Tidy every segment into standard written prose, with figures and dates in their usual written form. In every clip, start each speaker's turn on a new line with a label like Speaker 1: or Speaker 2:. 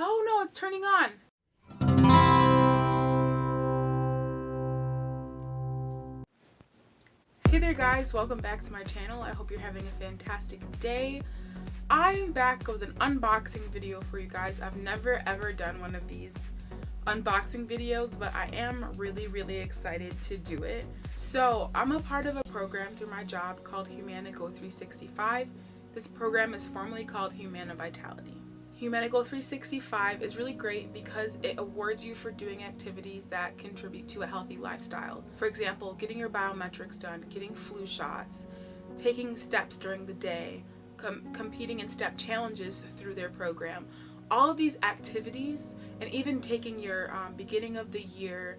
Speaker 1: Oh no, it's turning on. Hey there guys, welcome back to my channel. I hope you're having a fantastic day. I'm back with an unboxing video for you guys. I've never ever done one of these unboxing videos, but I am really excited to do it. So I'm a part of a program through my job called Humana Go365. This program is formally called Humana Vitality. Humana Go365 is really great because it awards you for doing activities that contribute to a healthy lifestyle. For example, getting your biometrics done, getting flu shots, taking steps during the day, competing in step challenges through their program. All of these activities, and even taking your beginning of the year,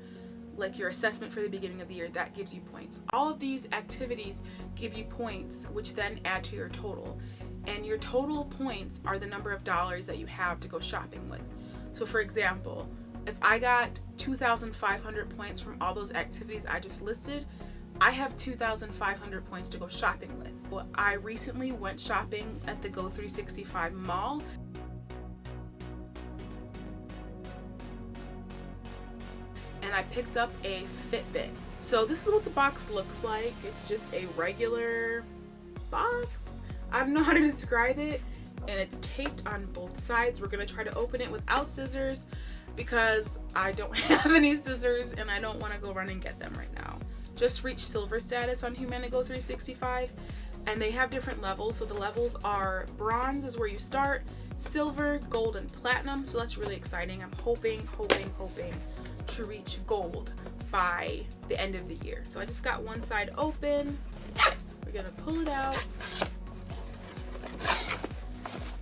Speaker 1: like your assessment for the beginning of the year, that gives you points. All of these activities give you points, which then add to your total. And your total points are the number of dollars that you have to go shopping with. So for example, if I got 2,500 points from all those activities I just listed, I have 2,500 points to go shopping with. Well, I recently went shopping at the Go365 mall. And I picked up a FitBit. So this is what the box looks like. It's just a regular box. I don't know how to describe it, and it's taped on both sides. We're gonna try to open it without scissors because I don't have any scissors and I don't want to go run and get them right now. Just reached silver status on Humana Go365, and they have different levels. So the levels are bronze is where you start, silver, gold, and platinum. So that's really exciting. I'm hoping to reach gold by the end of the year. So I just got one side open. We're gonna pull it out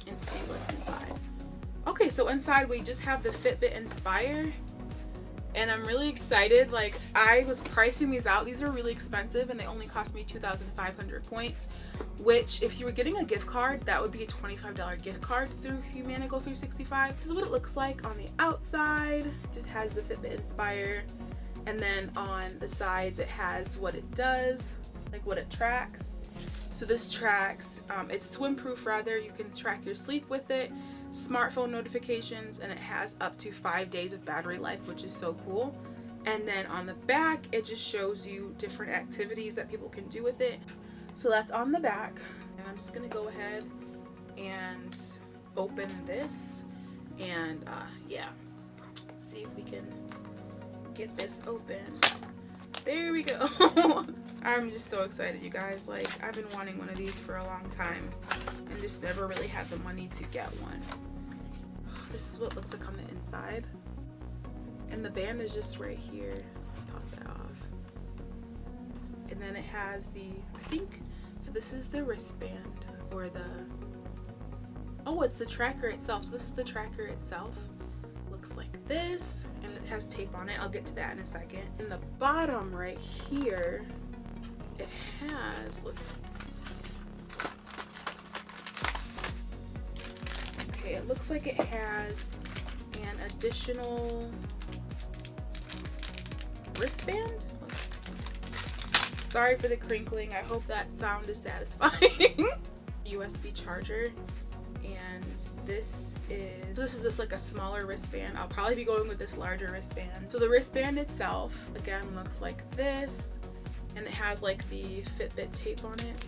Speaker 1: and see what's inside. Okay, so inside we just have the FitBit Inspire, and I'm really excited. Like, I was pricing these out. These are really expensive and they only cost me 2,500 points, which if you were getting a gift card, that would be a $25 gift card through Humana Go365. This is what it looks like on the outside. It just has the FitBit Inspire, and then on the sides it has what it does, like what it tracks. So this tracks, it's swim proof rather. You can track your sleep with it, smartphone notifications, and it has up to 5 days of battery life, which is so cool. And then on the back, it just shows you different activities that people can do with it. So that's on the back, and I'm just gonna go ahead and open this, and yeah, let's see if we can get this open. There we go. I'm just so excited, you guys. Like, I've been wanting one of these for a long time and just never really had the money to get one. This is what it looks like on the inside, and the band is just right here. Let's pop that off. And then it has the, I think, so this is the wristband, or the, oh, it's the tracker itself. So this is the tracker itself. Looks like this, and it has tape on it. I'll get to that in a second. In the bottom right here, it has, look. Okay, it looks like it has an additional wristband. Sorry for the crinkling. I hope that sound is satisfying. USB charger, and this is just like a smaller wristband. I'll probably be going with this larger wristband. So the wristband itself, again, looks like this, and it has like the FitBit tape on it.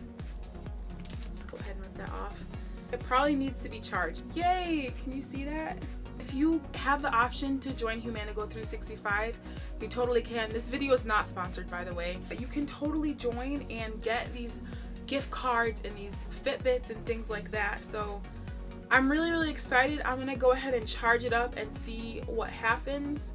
Speaker 1: Let's go ahead and rip that off. It probably needs to be charged. Yay! Can you see that? If you have the option to join Humana Go365, you totally can. This video is not sponsored, by the way, but you can totally join and get these gift cards and these Fitbits and things like that. So I'm really excited. I'm gonna go ahead and charge it up and see what happens,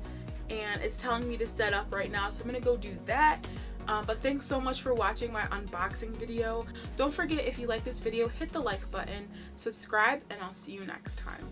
Speaker 1: and it's telling me to set up right now, so I'm gonna go do that. But thanks so much for watching my unboxing video. Don't forget, if you like this video, hit the like button, subscribe, and I'll see you next time.